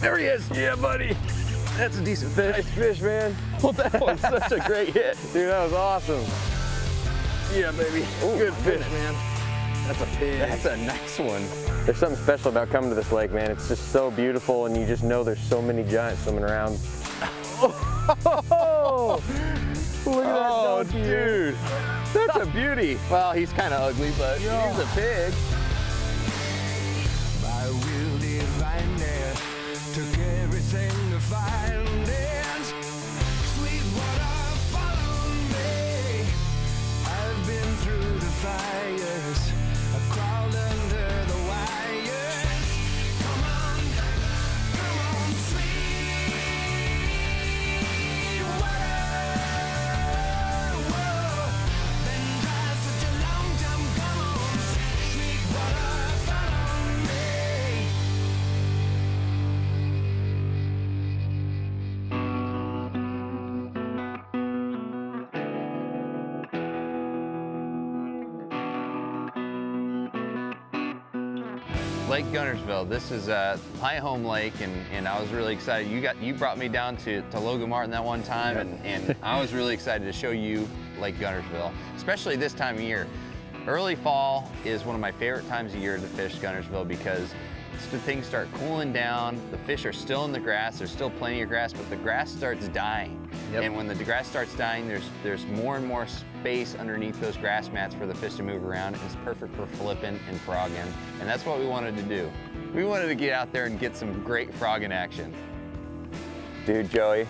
There he is. Yeah, buddy. That's a decent fish. Nice fish, man. Well, that was such a great hit. Dude, that was awesome. Yeah, baby. Ooh, good fish, man. That's a pig. That's a nice one. There's something special about coming to this lake, man. It's just so beautiful, and you just know there's so many giants swimming around. Oh, look at that donkey, dude. That's a beauty. Well, he's kind of ugly, but he's a pig. My will divine there took everything to find it. Sweetwater, follow me. I've been through the fires. I crawled under the wires. Come on, Sweetwater. Whoa, been dry such a long time. Come on, Sweetwater, follow me. Lake Guntersville. This is my home lake, and I was really excited. You brought me down to Logan Martin that one time, and I was really excited to show you Lake Guntersville, especially this time of year. Early fall is one of my favorite times of year to fish Guntersville because things start cooling down. The fish are still in the grass. There's still plenty of grass, but the grass starts dying. Yep. And when the grass starts dying, there's more and more space underneath those grass mats for the fish to move around. It's perfect for flipping and frogging, and that's what we wanted to do. We wanted to get out there and get some great frogging action. Dude, Joey,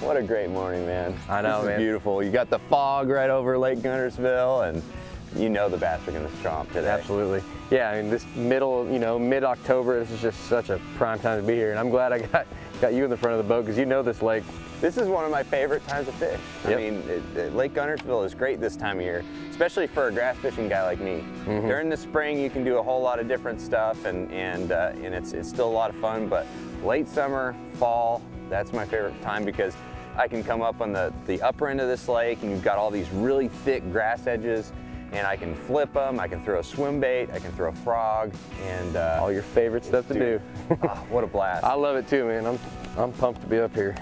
what a great morning, man. I know, this man. is beautiful. You got the fog right over Lake Guntersville, and you know the bass are gonna chomp today. Absolutely. Yeah, I mean, this mid-October, this is just such a prime time to be here, and I'm glad I got you in the front of the boat because you know this lake. This is one of my favorite times to fish. Yep. I mean, Lake Guntersville is great this time of year, especially for a grass fishing guy like me. Mm-hmm. During the spring, you can do a whole lot of different stuff, and it's still a lot of fun. But late summer, fall, that's my favorite time because I can come up on the upper end of this lake, and you've got all these really thick grass edges, and I can flip them. I can throw a swim bait. I can throw a frog, and All your favorite stuff to do. oh, what a blast! I love it too, man. I'm pumped to be up here.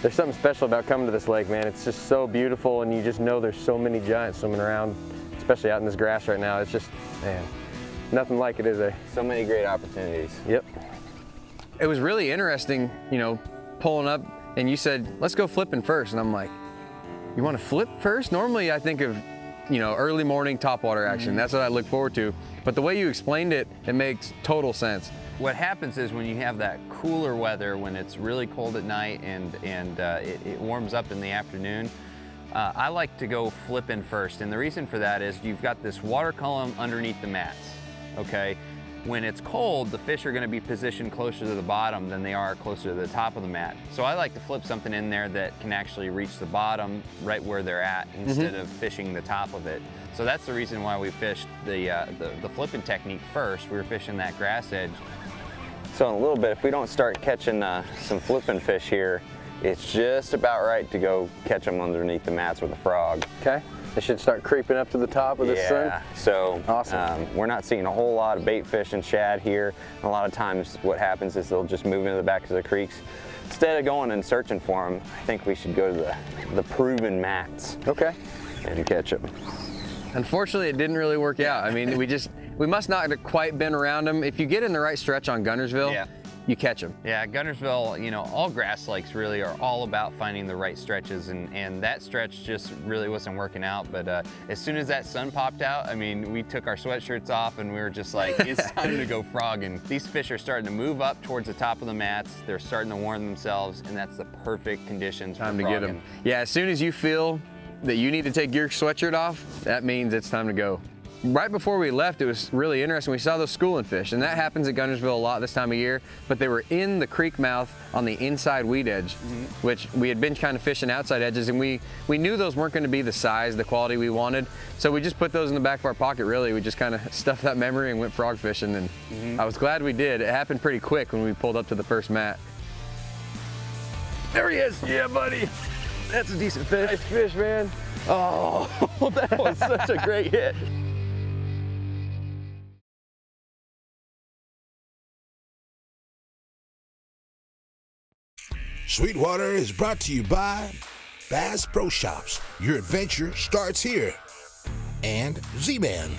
There's something special about coming to this lake, man. It's just so beautiful, and you just know there's so many giants swimming around, especially out in this grass right now. It's just, man, nothing like it, is there? So many great opportunities. Yep. It was really interesting, pulling up, and you said, let's go flipping first. And I'm like, you want to flip first? Normally I think of, early morning topwater action. That's what I look forward to. But the way you explained it, it makes total sense. What happens is when you have that cooler weather, when it's really cold at night and it warms up in the afternoon, I like to go flipping first. And the reason for that is you've got this water column underneath the mats, okay? When it's cold, the fish are going to be positioned closer to the bottom than they are closer to the top of the mat. So I like to flip something in there that can actually reach the bottom right where they're at instead of fishing the top of it. So that's the reason why we fished the flipping technique first. We were fishing that grass edge. So in a little bit, if we don't start catching some flipping fish here, it's just about right to go catch them underneath the mats with a frog. Okay. They should start creeping up to the top of the sun. Yeah, so Awesome. We're not seeing a whole lot of bait fish and shad here. A lot of times what happens is they'll just move into the backs of the creeks. Instead of going and searching for them, I think we should go to the proven mats Okay. and catch them. Unfortunately, it didn't really work out. I mean, we must not have quite been around them. If you get in the right stretch on Guntersville, you catch them. Yeah, Guntersville, all grass lakes really are all about finding the right stretches, and that stretch just really wasn't working out. But as soon as that sun popped out, I mean, we took our sweatshirts off and we were just like, it's time to go frogging. These fish are starting to move up towards the top of the mats. They're starting to warm themselves, and that's the perfect conditions for Time to frogging. get them. Yeah, as soon as you feel that you need to take your sweatshirt off, that means it's time to go. Right before we left, it was really interesting. We saw those schooling fish, and that happens at Guntersville a lot this time of year, but they were in the creek mouth on the inside weed edge, which we had been kind of fishing outside edges, and we knew those weren't going to be the size, the quality we wanted, so we just put those in the back of our pocket, really. We just kind of stuffed that memory and went frog fishing, and I was glad we did. It happened pretty quick when we pulled up to the first mat. There he is. Yeah, buddy. That's a decent fish. Nice fish, man. Oh, that was such a great hit. Sweetwater is brought to you by Bass Pro Shops. Your adventure starts here. And Z-Man.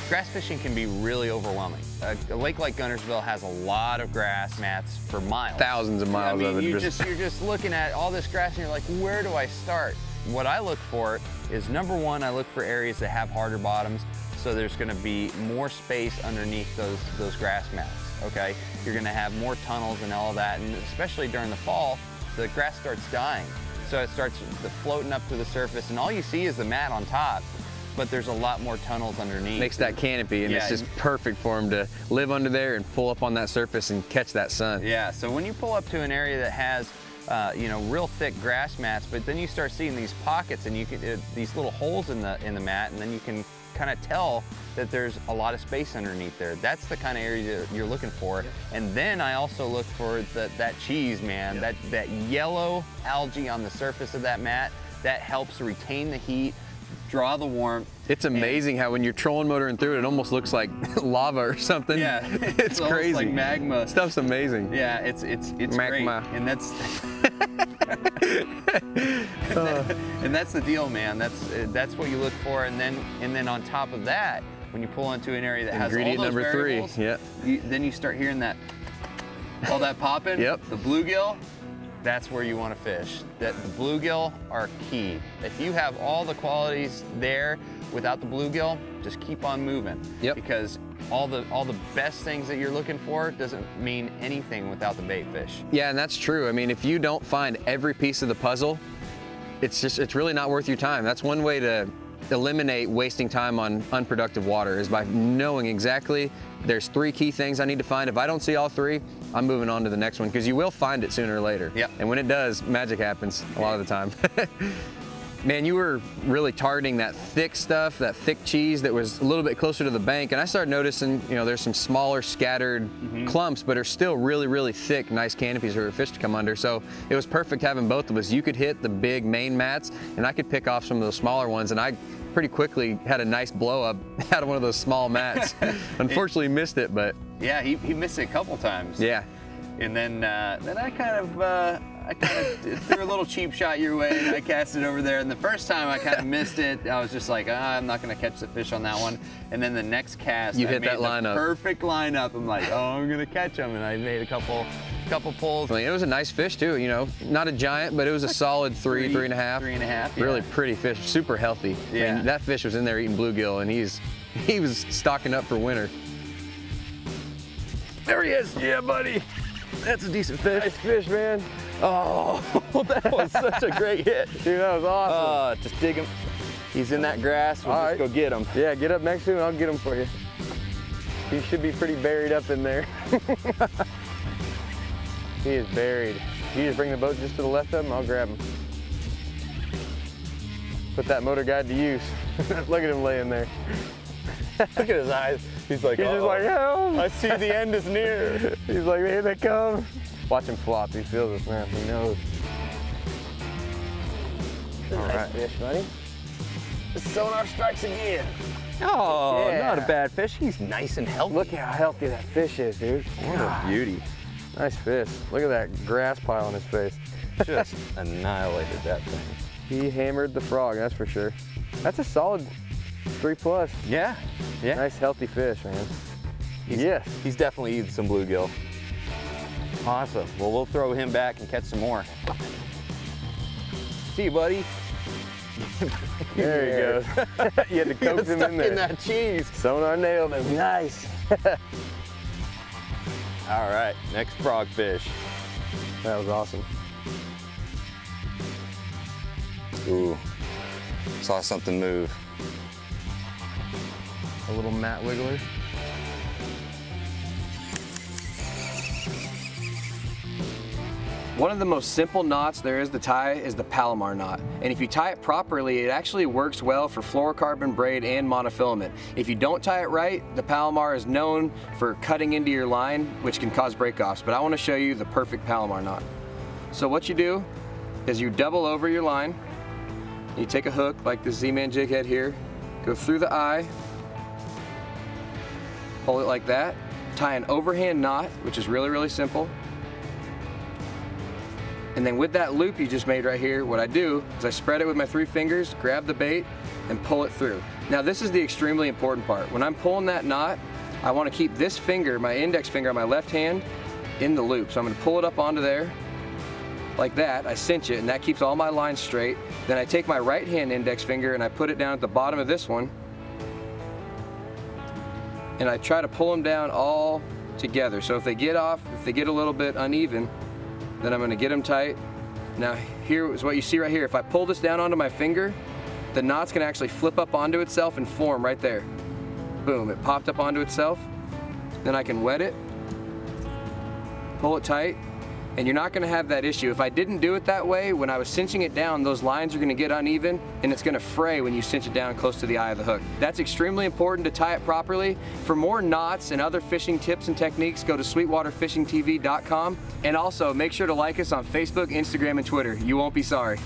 Grass fishing can be really overwhelming. A lake like Guntersville has a lot of grass mats for miles. Thousands of miles of it. You're just looking at all this grass and you're like, where do I start? What I look for is, number one, I look for areas that have harder bottoms, so there's gonna be more space underneath those grass mats, okay? You're gonna have more tunnels and all that, and especially during the fall, the grass starts dying. So it starts floating up to the surface, and all you see is the mat on top, but there's a lot more tunnels underneath. Makes that canopy, and it's just perfect for them to live under there and pull up on that surface and catch that sun. Yeah, so when you pull up to an area that has you know, real thick grass mats, but then you start seeing these pockets and you can these little holes in the mat, and then you can kind of tell that there's a lot of space underneath there. That's the kind of area that you're looking for. And then I also look for that cheese, man, that yellow algae on the surface of that mat that helps retain the heat, draw the warmth. It's amazing how when you're trolling motoring through it, it almost looks like lava or something. Yeah, it's crazy. Like magma. Stuff's amazing. Yeah, it's magma. Great, and that's and that's the deal, man. That's what you look for, and then on top of that, when you pull into an area that has all those number variables, 3. Yeah. Then you start hearing all that popping. Yep. The bluegill. That's where you want to fish. The bluegill are key. If you have all the qualities there without the bluegill, just keep on moving. Yep. Because all the best things that you're looking for doesn't mean anything without the bait fish. Yeah, and that's true. I mean, if you don't find every piece of the puzzle, it's really not worth your time. That's one way to eliminate wasting time on unproductive water, is by knowing exactly there's 3 key things I need to find. If I don't see all 3, I'm moving on to the next one, because you will find it sooner or later. Yep. And when it does, magic happens a lot of the time. Man, you were really targeting that thick stuff, that thick cheese that was a little bit closer to the bank, and I started noticing, you know, there's some smaller scattered clumps, but are still really, really thick, nice canopies for a fish to come under. So it was perfect having both of us. You could hit the big main mats, and I could pick off some of those smaller ones, and I pretty quickly had a nice blow up out of one of those small mats. Unfortunately missed it, but. Yeah, he missed it a couple times. Yeah. And then I kind of threw a little cheap shot your way, and I cast it over there. And the first time I kind of missed it, I was just like, I'm not going to catch the fish on that one. And then the next cast, you I hit made that lineup. Perfect lineup. I'm like, oh, I'm going to catch them. And I made a couple pulls. I mean, it was a nice fish too, you know, not a giant, but it was a solid 3, 3.5. 3.5, yeah. Really pretty fish, super healthy. Yeah. I mean, that fish was in there eating bluegill, and he was stocking up for winter. There he is. Yeah, buddy. That's a decent fish. Nice fish, man. Oh, that was such a great hit. Dude, that was awesome. Just dig him. He's in that grass. We'll just go get him. Yeah, get up next to him and I'll get him for you. He should be pretty buried up in there. He is buried. You just bring the boat just to the left of him, I'll grab him. Put that motor guide to use. Look at him laying there. Look at his eyes. He's like, He's just like, help. I see the end is near. He's like, here they come. Watch him flop. He feels us, man. He knows. All right. Fish, buddy. The Sonar strikes again. Oh, Yeah. not a bad fish. He's nice and healthy. Look how healthy that fish is, dude. What a beauty. Nice fish. Look at that grass pile on his face. Just annihilated that thing. He hammered the frog, that's for sure. That's a solid 3+. Yeah. Yeah. Nice healthy fish, man. Yes. He's definitely eating some bluegill. Awesome. Well, we'll throw him back and catch some more. See you, buddy. There he goes. You had to coax him in there. In that cheese. Sonar nailed him. Nice. All right, next frogfish. That was awesome. Ooh, saw something move. A little mat wiggler. One of the most simple knots there is to tie is the Palomar knot. And if you tie it properly, it actually works well for fluorocarbon braid and monofilament. If you don't tie it right, the Palomar is known for cutting into your line, which can cause breakoffs. But I want to show you the perfect Palomar knot. So what you do is you double over your line. You take a hook like the Z-Man jig head here, go through the eye, pull it like that, tie an overhand knot, which is really, really simple. And then with that loop you just made right here, what I do is I spread it with my 3 fingers, grab the bait, and pull it through. Now this is the extremely important part. When I'm pulling that knot, I want to keep this finger, my index finger on my left hand, in the loop. So I'm going to pull it up onto there, like that. I cinch it, and that keeps all my lines straight. Then I take my right hand index finger and I put it down at the bottom of this one, and I try to pull them down all together. So if they get off, if they get a little bit uneven, then I'm going to get them tight. Now here is what you see right here. If I pull this down onto my finger, the knot's going to actually flip up onto itself and form right there. Boom, it popped up onto itself. Then I can wet it, pull it tight, and you're not going to have that issue. If I didn't do it that way, when I was cinching it down, those lines are going to get uneven and it's going to fray when you cinch it down close to the eye of the hook. That's extremely important to tie it properly. For more knots and other fishing tips and techniques, go to sweetwaterfishingtv.com, and also make sure to like us on Facebook, Instagram, and Twitter. You won't be sorry.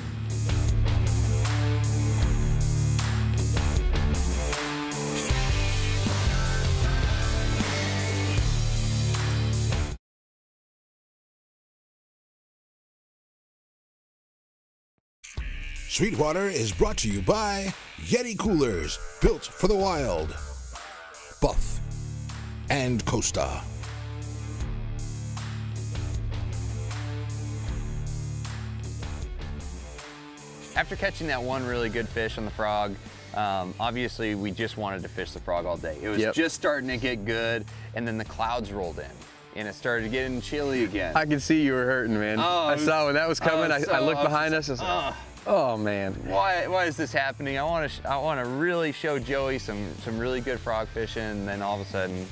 Sweetwater is brought to you by Yeti Coolers, built for the wild, Buff, and Costa. After catching that one really good fish on the frog, obviously we just wanted to fish the frog all day. It was just starting to get good, and then the clouds rolled in. And it started getting chilly again. I could see you were hurting, man. Oh, I saw when that was coming. I looked behind us. And oh man. Why is this happening? I want to really show Joey some really good frog fishing, and then all of a sudden,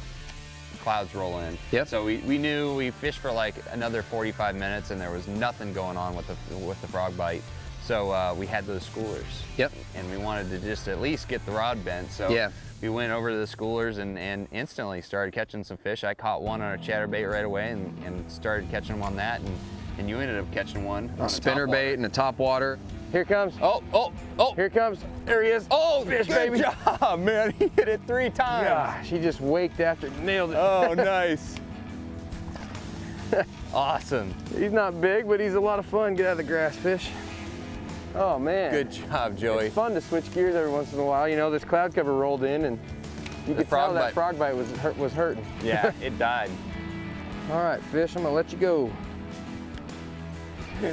clouds roll in. Yep. So we knew we fished for like another 45 minutes, and there was nothing going on with the frog bite. So we had those schoolers. Yep. And we wanted to just at least get the rod bent. So yeah. We went over to the schoolers and instantly started catching some fish. I caught one on a chatterbait right away and started catching them on that. And you ended up catching one on a spinnerbait and a top water. Here it comes. Oh. Here it comes. There he is. Oh, fish, good baby. job, man. He hit it 3 times. Gosh, he just waked after, nailed it. Oh, nice. Awesome. He's not big, but he's a lot of fun. Get out of the grass, fish. Oh, man. Good job, Joey. It's fun to switch gears every once in a while. You know, this cloud cover rolled in, and you could tell that frog bite was hurting. Yeah, it died. All right, fish, I'm gonna let you go.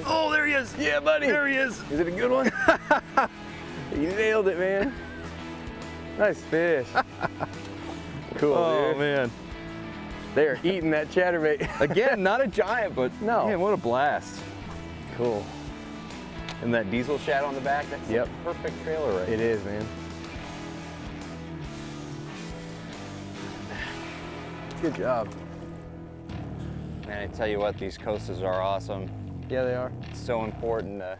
Oh, there he is. Yeah, buddy. There he is. Is it a good one? You nailed it, man. Nice fish. Cool, Oh, dude. man. They are eating that chatterbait. Again, not a giant, but no. Man, what a blast. Cool. And that diesel shad on the back, that's Yep. a perfect trailer right It is, man. Good job. Man, I tell you what, these coasters are awesome. Yeah, they are. It's so important to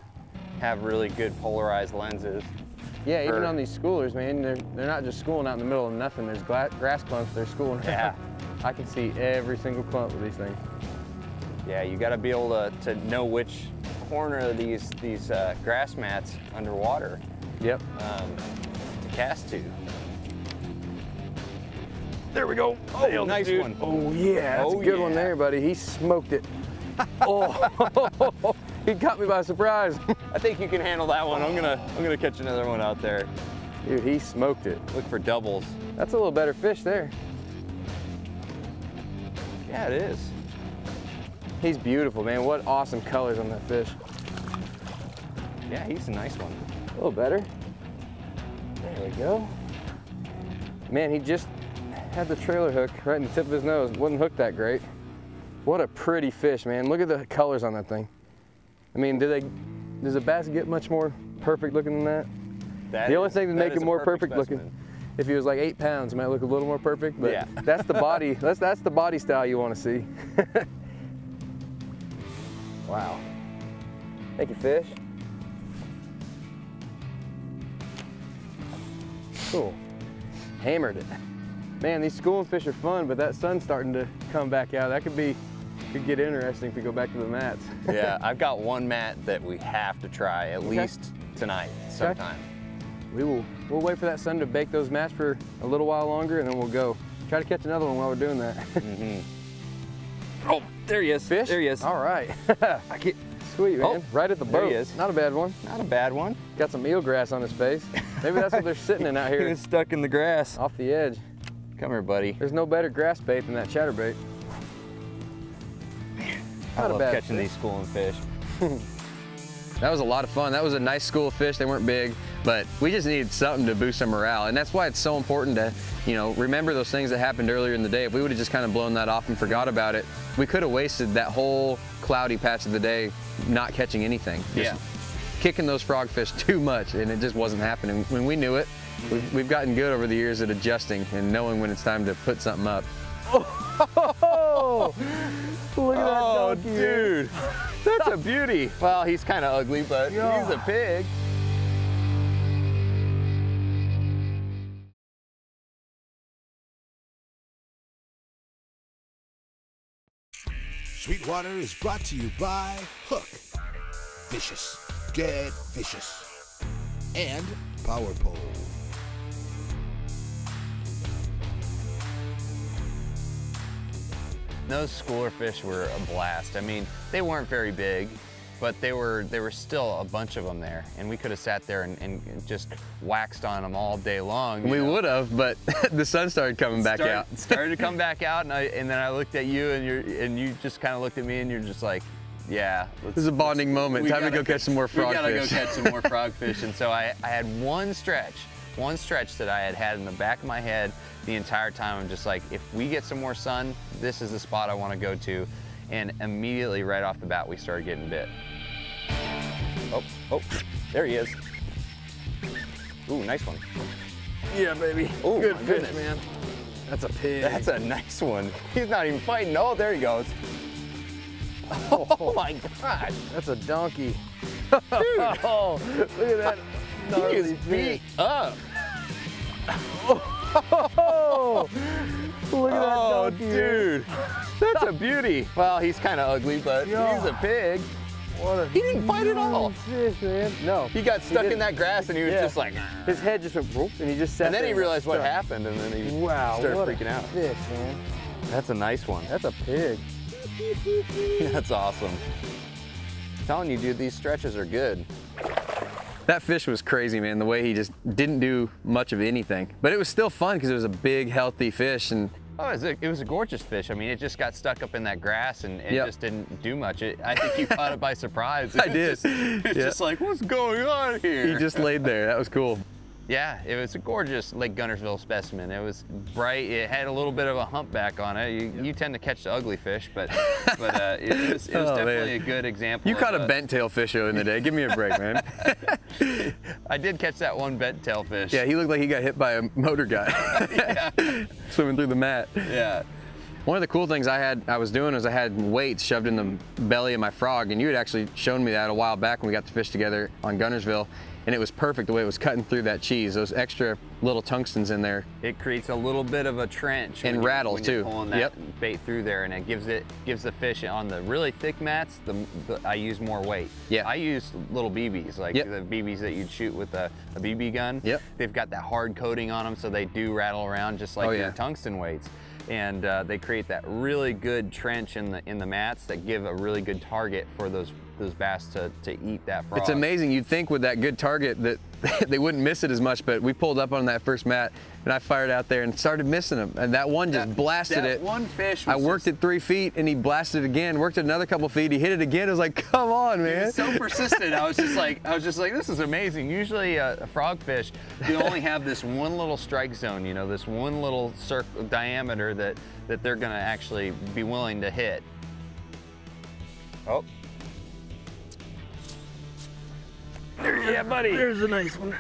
have really good polarized lenses. Yeah, even on these schoolers, man, they're not just schooling out in the middle of nothing. There's grass clumps they're schooling. Yeah. I can see every single clump with these things. Yeah, you got to be able to know which corner of these grass mats underwater Yep. to cast to. There we go. Oh, nice one. Oh yeah, that's Oh, a good one yeah. there, buddy. He smoked it. Oh, he caught me by surprise. I think you can handle that one. I'm gonna catch another one out there. Dude, he smoked it. Look for doubles. That's a little better fish there. Yeah, it is. He's beautiful, man. What awesome colors on that fish. Yeah, he's a nice one. A little better. There we go. Man, he just had the trailer hook right in the tip of his nose. Wasn't hooked that great. What a pretty fish, man. Look at the colors on that thing. I mean, does a bass get much more perfect looking than that? The only thing to make it more perfect looking, if he was like 8 pounds, it might look a little more perfect, but yeah. That's the body, that's the body style you want to see. Wow. Thank you, fish. Cool. Hammered it. Man, these schooling fish are fun, but that sun's starting to come back out. That could get interesting if we go back to the mats. Yeah, I've got one mat that we have to try at least tonight, sometime. we'll wait for that sun to bake those mats for a little while longer, and then we'll go. Try to catch another one while we're doing that. Oh, there he is. Fish? There he is. All right. I can't. Sweet, man. Oh, right at the there boat. he is. Not a bad one. Not a bad one. Got some eelgrass on his face. Maybe that's what they're sitting in out He here was stuck in the grass. off the edge. Come here, buddy. There's no better grass bait than that chatterbait. I Not a love bad catching fish. these schooling fish. That was a lot of fun. That was a nice school of fish. They weren't big, but we just needed something to boost our morale. And that's why it's so important to, you know, remember those things that happened earlier in the day. If we would have just kind of blown that off and forgot about it, we could have wasted that whole cloudy patch of the day not catching anything. Just kicking those frogfish too much, and it just wasn't happening. When we knew it, we've gotten good over the years at adjusting and knowing when it's time to put something up. Oh, look at that donkey, dude. That's a beauty. Well, he's kind of ugly, but he's a pig. Sweetwater is brought to you by Hook, Vicious, Get Vicious, and Power Pole. Those schooler fish were a blast. I mean, they weren't very big, but they were still a bunch of them there. And we could have sat there and just waxed on them all day long. We would have, but the sun started coming back out. Started to come back out, and then I looked at you, and you just kind of looked at me, and you're just like, yeah. This is a bonding moment. Time to go catch some more frogfish. We gotta go catch some more frogfish. And so I had one stretch that I had in the back of my head the entire time. I'm just like, if we get some more sun, this is the spot I want to go to. And immediately right off the bat, we started getting bit. Oh, there he is. Ooh, nice one. Yeah, baby. Ooh, good my fish, goodness. man. That's a pig. That's a nice one. He's not even fighting. Oh, there he goes. Oh my gosh. That's a donkey. Dude. Oh, look at that. He is beat up. Oh, look at that donkey. Dude. That's a beauty. Well, he's kind of ugly, but he's a pig. He didn't fight at all. Fish, man. No. He got stuck in that grass and he was just like, his head just went whoop, and he just sat and then there he realized what stuck. happened, and then he Wow, started what freaking a out. Fish, man. That's a nice one. That's a pig. That's awesome. I'm telling you, dude, these stretches are good. That fish was crazy, man, the way he just didn't do much of anything. But it was still fun because it was a big, healthy fish. And Oh, it was a gorgeous fish. I mean, it just got stuck up in that grass and it just didn't do much. I think you caught it by surprise. I did. It's just like, what's going on here? he just laid there. That was cool. Yeah, it was a gorgeous Lake Guntersville specimen. It was bright. It had a little bit of a humpback on it. You tend to catch the ugly fish, but it was definitely a good example. You caught a bent tail fish earlier in the day. Give me a break, man. I did catch that one bent tail fish. Yeah, he looked like he got hit by a motor guy. Swimming through the mat. Yeah. One of the cool things I was doing was I had weights shoved in the belly of my frog, and you had actually shown me that a while back when we got to fish together on Guntersville, and it was perfect the way it was cutting through that cheese. Those extra little tungstens in there. It creates a little bit of a trench and rattles when too. You're pulling that bait through there, and it gives the fish on the really thick mats. I use more weight. Yeah. I use little BBs, like the BBs that you'd shoot with a BB gun. Yep. They've got that hard coating on them, so they do rattle around just like your tungsten weights. And they create that really good trench in the mats that give a really good target for those bass to eat that frog. It's amazing. You'd think with that good target that they wouldn't miss it as much, but we pulled up on that first mat and I fired out there and started missing them. And that one just blasted it. That one fish was I worked it 3 feet and he blasted it again, worked it another couple feet, he hit it again. I was like, come on, man. It's so persistent. I was just like, this is amazing. Usually a frogfish, you only have this one little strike zone, you know, this one little circle diameter that they're gonna actually be willing to hit. Oh. Yeah, buddy. There's a nice one.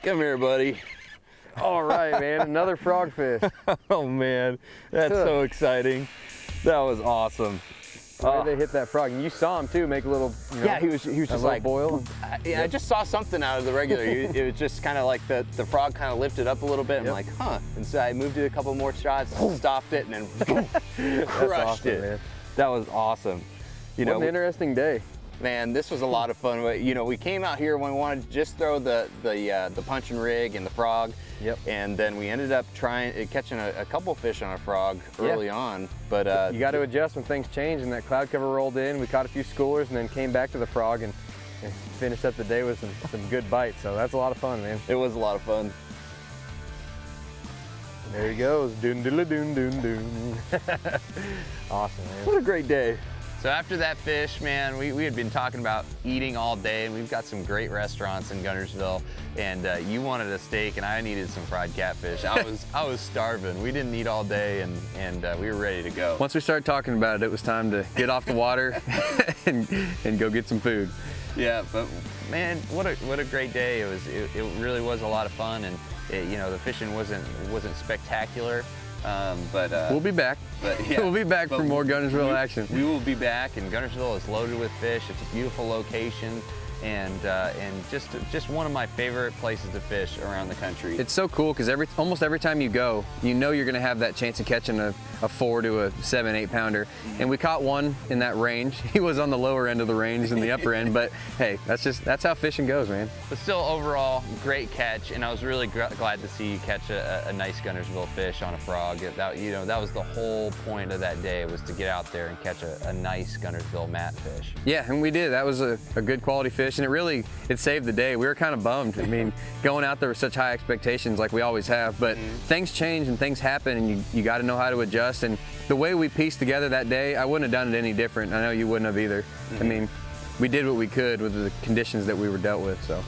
Come here, buddy. All right, man, another frogfish. Oh man, that's so exciting. That was awesome. They hit that frog, and you saw him too make a little. You know, yeah, he was just like boil. I just saw something out of the regular. It was just kind of like the frog kind of lifted up a little bit. I'm like, huh. And so I moved it a couple more shots, stopped it, and then crushed awesome, it. Man. That was awesome. What an interesting day. Man, this was a lot of fun. You know, we came out here when we wanted to just throw the punching rig and the frog. Yep. And then we ended up catching a couple fish on a frog early on. But you got to adjust when things change, and that cloud cover rolled in. We caught a few schoolers and then came back to the frog and finished up the day with some good bites. So that's a lot of fun, man. It was a lot of fun. There he goes. Doon doon doon doon doon. Awesome, man. What a great day. So after that fish, man, we had been talking about eating all day, and we've got some great restaurants in Guntersville, and you wanted a steak and I needed some fried catfish. I was starving. We didn't eat all day, and we were ready to go. Once we started talking about it, it was time to get off the water and go get some food. Yeah, but man, what a great day. It really was a lot of fun, and you know, the fishing wasn't spectacular. But we'll be back. Yeah, we'll be back for more Guntersville action. We will be back, and Guntersville is loaded with fish. It's a beautiful location, and just one of my favorite places to fish around the country. It's so cool because almost every time you go, you know you're going to have that chance of catching a 4 to a 7, 8 pounder. And we caught one in that range. He was on the lower end of the range than the upper end, but hey, that's how fishing goes, man. But still, overall, great catch, and I was really glad to see you catch a nice Guntersville fish on a frog. That was the whole point of that day, was to get out there and catch a nice Guntersville matfish. Yeah, and we did. That was a good quality fish, and it saved the day. We were kind of bummed. I mean, going out there with such high expectations like we always have, but things change and things happen, and you got to know how to adjust. And the way we pieced together that day, I wouldn't have done it any different. I know you wouldn't have either. I mean, we did what we could with the conditions that we were dealt with, so.